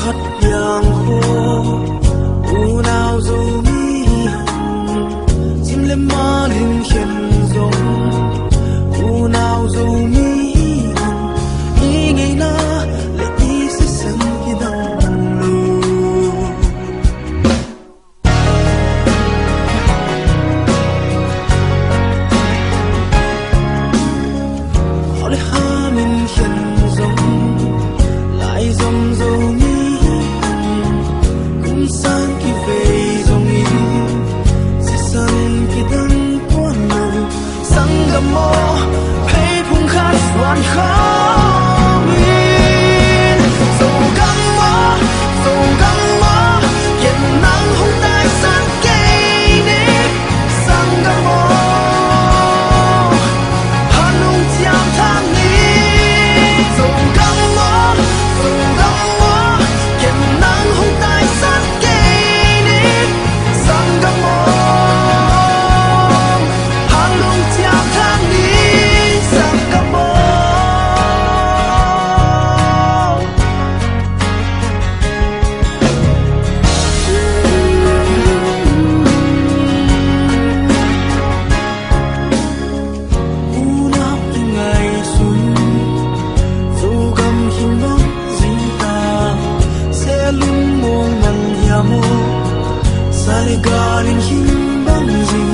hắt yang khô u nào dù mi hồng chim lên ma lên khen giống u nào dù mi hồng ý ngày na lại đi sẽ sân khi đằng lù họ lại ha mình khen giống lại giống dù mi cũng sang khi về dòng ý sẽ sân khi đằng quá lâu sang gầm mô thấy phung khát hoàn khó min dầu găng mơ hiện nắng hôm nay sang cây nếp sang gầm mô hà nung chạm thang đi dầu găng mơ hiện nắng hôm nay sang cây nếp sang gầm mô hà nung chạm thang đi sang gầm mô u nắp những ngày xuân dù gầm hiểm bóng gì ta sẽ luôn muôn mặn nhà mô sai ga lên hiểm bóng gì